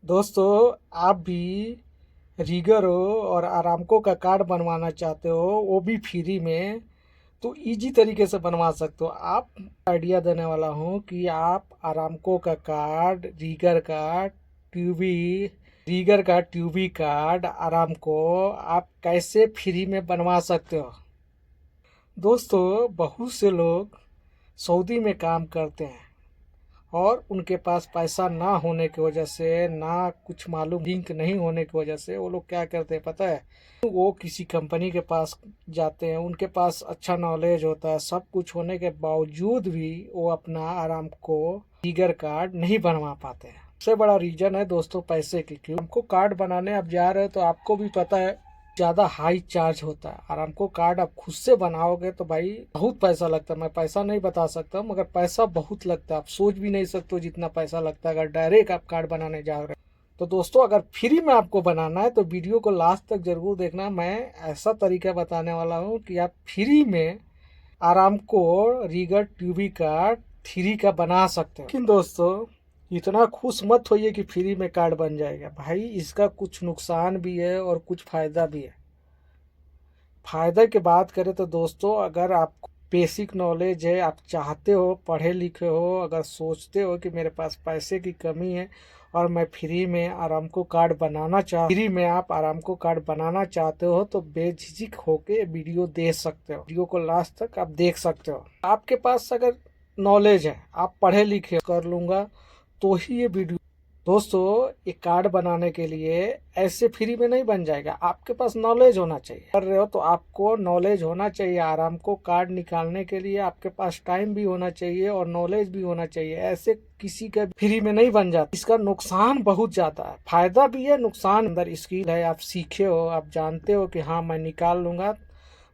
दोस्तों, आप भी रीगर हो और अरामको का कार्ड बनवाना चाहते हो, वो भी फ्री में, तो इजी तरीके से बनवा सकते हो। आप आइडिया देने वाला हूँ कि आप अरामको का कार्ड, रीगर का ट्यूबी कार्ड अरामको आप कैसे फ्री में बनवा सकते हो। दोस्तों, बहुत से लोग सऊदी में काम करते हैं और उनके पास पैसा ना होने की वजह से, ना कुछ मालूम लिंक नहीं होने की वजह से, वो लोग क्या करते हैं पता है? वो किसी कंपनी के पास जाते हैं, उनके पास अच्छा नॉलेज होता है, सब कुछ होने के बावजूद भी वो अपना आराम को ईगर कार्ड नहीं बनवा पाते हैं। सबसे बड़ा रीजन है दोस्तों पैसे की। क्यों? हमको कार्ड बनाने आप जा रहे हो तो आपको भी पता है ज़्यादा हाई चार्ज होता है। और हमको कार्ड आप खुद से बनाओगे तो भाई बहुत पैसा लगता है। मैं पैसा नहीं बता सकता मगर पैसा बहुत लगता है। आप सोच भी नहीं सकते हो जितना पैसा लगता है अगर डायरेक्ट आप कार्ड बनाने जा रहे हो। तो दोस्तों, अगर फ्री में आपको बनाना है तो वीडियो को लास्ट तक जरूर देखना। मैं ऐसा तरीका बताने वाला हूँ कि आप फ्री में आरामको रीगर ट्यूबी कार्ड 3 का बना सकते हो। लेकिन दोस्तों, इतना खुश मत होइए कि फ्री में कार्ड बन जाएगा। भाई, इसका कुछ नुकसान भी है और कुछ फ़ायदा भी है। फ़ायदा की बात करें तो दोस्तों, अगर आपको बेसिक नॉलेज है, आप चाहते हो, पढ़े लिखे हो, अगर सोचते हो कि मेरे पास पैसे की कमी है और मैं फ्री में आरामको कार्ड बनाना चाहते हो तो बेझिझक होके वीडियो देख सकते हो। वीडियो को लास्ट तक आप देख सकते हो। आपके पास अगर नॉलेज है, आप पढ़े लिखे कर लूँगा तो ही ये वीडियो। दोस्तों, ये कार्ड बनाने के लिए ऐसे फ्री में नहीं बन जाएगा। आपके पास नॉलेज होना चाहिए। कर रहे हो तो आपको नॉलेज होना चाहिए। आराम को कार्ड निकालने के लिए आपके पास टाइम भी होना चाहिए और नॉलेज भी होना चाहिए। ऐसे किसी का फ्री में नहीं बन जाता। इसका नुकसान बहुत ज्यादा है, फायदा भी है, नुकसान। अंदर स्किल है, आप सीखे हो, आप जानते हो कि हाँ मैं निकाल लूंगा,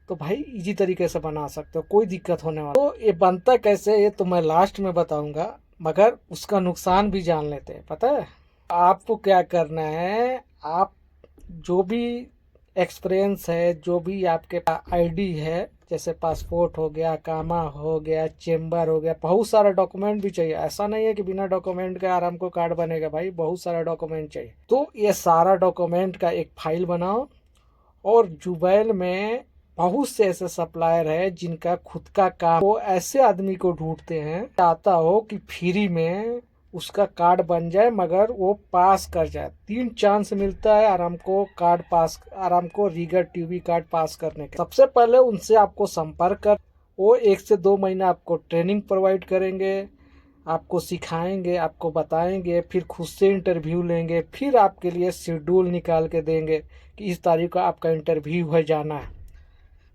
तो भाई इजी तरीके से बना सकते हो, कोई दिक्कत होने वाला। तो ये बनता कैसे ये तो मैं लास्ट में बताऊंगा, मगर उसका नुकसान भी जान लेते हैं। पता है आपको क्या करना है? आप जो भी एक्सपीरियंस है, जो भी आपके आईडी है, जैसे पासपोर्ट हो गया, कामा हो गया, चेम्बर हो गया, बहुत सारा डॉक्यूमेंट भी चाहिए। ऐसा नहीं है कि बिना डॉक्यूमेंट के आराम को कार्ड बनेगा। भाई बहुत सारा डॉक्यूमेंट चाहिए। तो ये सारा डॉक्यूमेंट का एक फाइल बनाओ और जुबैल में बहुत से ऐसे सप्लायर है जिनका खुद का काम, वो ऐसे आदमी को ढूंढते हैं चाहता हो कि फ्री में उसका कार्ड बन जाए मगर वो पास कर जाए। 3 चांस मिलता है आराम को रीगर टीवी कार्ड पास करने के। सबसे पहले उनसे आपको संपर्क कर, वो 1 से 2 महीना आपको ट्रेनिंग प्रोवाइड करेंगे, आपको सिखाएंगे, आपको बताएंगे, फिर खुद से इंटरव्यू लेंगे, फिर आपके लिए शेड्यूल निकाल के देंगे कि इस तारीख को आपका इंटरव्यू है, जाना है।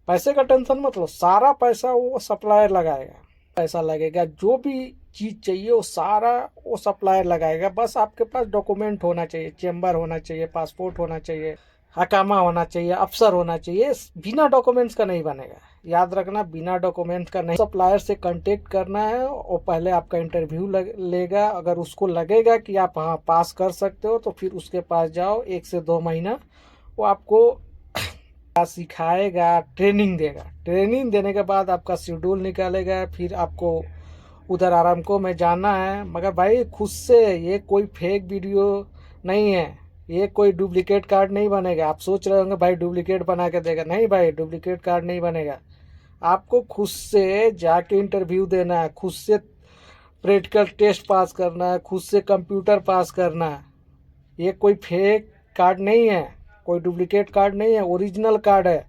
पैसे का टेंशन मत लो, सारा पैसा वो सप्लायर लगाएगा। पैसा लगेगा, जो भी चीज़ चाहिए वो सारा वो सप्लायर लगाएगा। बस आपके पास डॉक्यूमेंट होना चाहिए, चेम्बर होना चाहिए, पासपोर्ट होना चाहिए, हकामा होना चाहिए, अफसर होना चाहिए। बिना डॉक्यूमेंट्स का नहीं बनेगा, याद रखना, बिना डॉक्यूमेंट का नहीं। सप्लायर से कांटेक्ट करना है, वो पहले आपका इंटरव्यू लेगा। अगर उसको लगेगा कि आप हाँ पास कर सकते हो तो फिर उसके पास जाओ। 1 से 2 महीना वो आपको सिखाएगा, ट्रेनिंग देगा। ट्रेनिंग देने के बाद आपका शेड्यूल निकालेगा, फिर आपको उधर आरामको में जाना है। मगर भाई खुद से, ये कोई फेक वीडियो नहीं है, ये कोई डुप्लीकेट कार्ड नहीं बनेगा। आप सोच रहे होंगे भाई डुप्लीकेट बना के देगा, नहीं भाई, डुप्लीकेट कार्ड नहीं बनेगा। आपको खुद से जाके इंटरव्यू देना है, खुद से प्रैक्टिकल टेस्ट पास करना है, खुद से कंप्यूटर पास करना है। ये कोई फेक कार्ड नहीं है, कोई डुप्लीकेट कार्ड नहीं है, ओरिजिनल कार्ड है।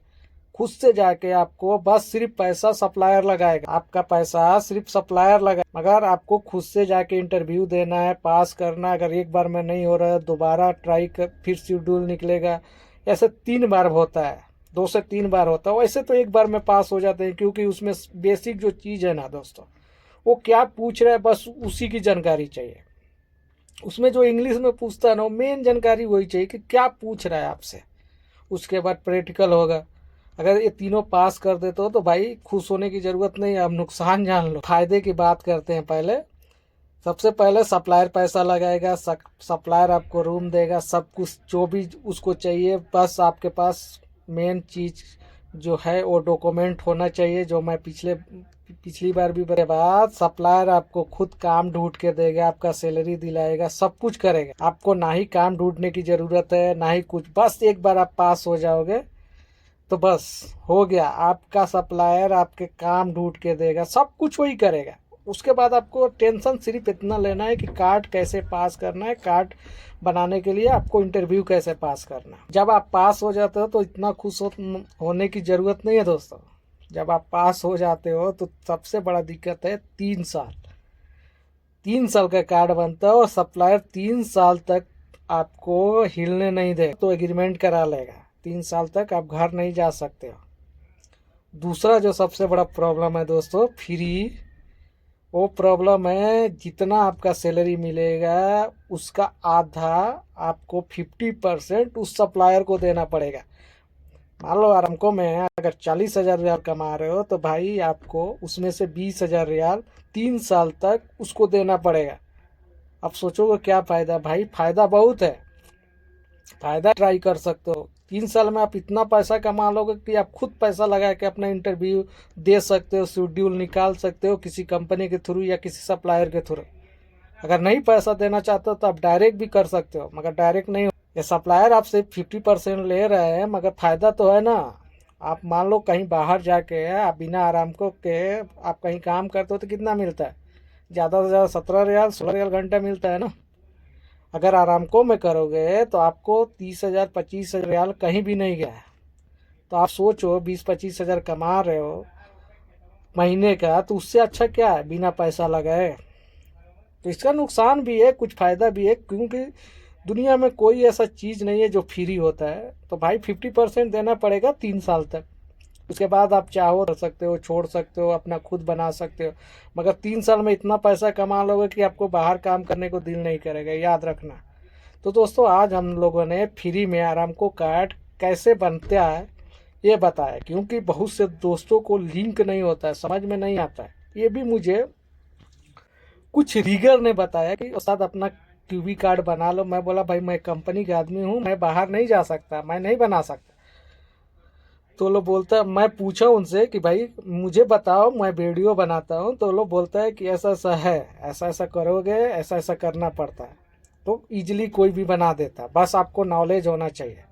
खुद से जाके आपको बस सिर्फ पैसा सप्लायर लगाएगा, आपका पैसा सिर्फ सप्लायर लगा, मगर आपको खुद से जाके इंटरव्यू देना है, पास करना। अगर एक बार में नहीं हो रहा है दोबारा ट्राई कर, फिर शेड्यूल निकलेगा। ऐसे 3 बार होता है, 2 से 3 बार होता है। वैसे तो एक बार में पास हो जाते हैं, क्योंकि उसमें बेसिक जो चीज़ है ना दोस्तों, वो क्या पूछ रहे हैं बस उसी की जानकारी चाहिए। उसमें जो इंग्लिश में पूछता है ना, मेन जानकारी वही चाहिए कि क्या पूछ रहा है आपसे। उसके बाद प्रैक्टिकल होगा। अगर ये तीनों पास कर देते हो तो भाई खुश होने की ज़रूरत नहीं है। अब नुकसान जान लो। फायदे की बात करते हैं पहले। सबसे पहले सप्लायर पैसा लगाएगा, सप्लायर आपको रूम देगा, सब कुछ जो भी उसको चाहिए। बस आपके पास मेन चीज़ जो है वो डॉक्यूमेंट होना चाहिए, जो मैं पिछले पिछली बार भी बता, बाद सप्लायर आपको खुद काम ढूंढ के देगा, आपका सैलरी दिलाएगा, सब कुछ करेगा। आपको ना ही काम ढूंढने की जरूरत है ना ही कुछ, बस एक बार आप पास हो जाओगे तो बस हो गया। आपका सप्लायर आपके काम ढूंढ के देगा, सब कुछ वही करेगा। उसके बाद आपको टेंशन सिर्फ इतना लेना है कि कार्ड कैसे पास करना है, कार्ड बनाने के लिए आपको इंटरव्यू कैसे पास करना है। जब आप पास हो जाते हो तो इतना खुश होने की ज़रूरत नहीं है दोस्तों। जब आप पास हो जाते हो तो सबसे बड़ा दिक्कत है 3 साल। 3 साल का कार्ड बनता है और सप्लायर 3 साल तक आपको हिलने नहीं दे, तो एग्रीमेंट करा लेगा। 3 साल तक आप घर नहीं जा सकते हो। दूसरा जो सबसे बड़ा प्रॉब्लम है दोस्तों, फ्री, वो प्रॉब्लम है जितना आपका सैलरी मिलेगा उसका आधा आपको 50% उस सप्लायर को देना पड़ेगा। मान लो आरामको में अगर 40,000 रियाल कमा रहे हो तो भाई आपको उसमें से 20,000 रियाल 3 साल तक उसको देना पड़ेगा। अब सोचोगे क्या फ़ायदा? भाई फ़ायदा बहुत है, फ़ायदा ट्राई कर सकते हो। 3 साल में आप इतना पैसा कमा लोगे कि आप खुद पैसा लगा के अपना इंटरव्यू दे सकते हो, शेड्यूल निकाल सकते हो किसी कंपनी के थ्रू या किसी सप्लायर के थ्रू। अगर नहीं पैसा देना चाहते हो तो आप डायरेक्ट भी कर सकते हो, मगर डायरेक्ट नहीं। ये सप्लायर आपसे 50% ले रहे हैं, मगर फ़ायदा तो है ना। आप मान लो कहीं बाहर जाके आप बिना आराम को के आप कहीं काम करते हो तो कितना मिलता है? ज़्यादा से ज़्यादा 17 रियाल 16 रियाल घंटा मिलता है ना। अगर आरामको में करोगे तो आपको 30,000 25,000 रियाल कहीं भी नहीं गया है। तो आप सोचो 20-25 हज़ार कमा रहे हो महीने का, तो उससे अच्छा क्या है बिना पैसा लगाए। तो इसका नुकसान भी है, कुछ फ़ायदा भी है, क्योंकि दुनिया में कोई ऐसा चीज़ नहीं है जो फ्री होता है। तो भाई 50% देना पड़ेगा 3 साल तक। उसके बाद आप चाहो कर सकते हो, छोड़ सकते हो, अपना खुद बना सकते हो। मगर 3 साल में इतना पैसा कमा लोगे कि आपको बाहर काम करने को दिल नहीं करेगा, याद रखना। तो दोस्तों आज हम लोगों ने फ्री में आरामको कार्ड कैसे बनता है ये बताया, क्योंकि बहुत से दोस्तों को लिंक नहीं होता है, समझ में नहीं आता है। ये भी मुझे कुछ रीगर ने बताया कि उस्ताद अपना क्यूबी कार्ड बना लो। मैं बोला भाई मैं कंपनी का आदमी हूँ, मैं बाहर नहीं जा सकता, मैं नहीं बना सकता। तो लोग बोलता, मैं पूछा उनसे कि भाई मुझे बताओ, मैं वीडियो बनाता हूँ। तो लोग बोलता है कि ऐसा ऐसा है, ऐसा ऐसा करोगे, ऐसा ऐसा करना पड़ता है। तो इजीली कोई भी बना देता, बस आपको नॉलेज होना चाहिए।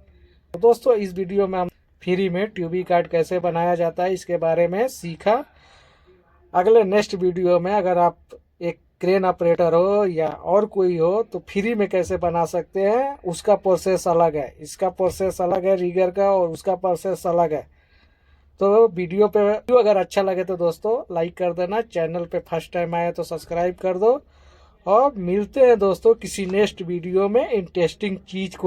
तो दोस्तों इस वीडियो में हम फ्री में ट्यूबी कार्ड कैसे बनाया जाता है इसके बारे में सीखा। अगले नेक्स्ट वीडियो में अगर आप एक क्रेन ऑपरेटर हो या और कोई हो तो फ्री में कैसे बना सकते हैं, उसका प्रोसेस अलग है, इसका प्रोसेस अलग है रीगर का, और उसका प्रोसेस अलग है। तो वीडियो अगर अच्छा लगे तो दोस्तों लाइक कर देना, चैनल पे फर्स्ट टाइम आए तो सब्सक्राइब कर दो। और मिलते हैं दोस्तों किसी नेक्स्ट वीडियो में इंटरेस्टिंग चीज़ को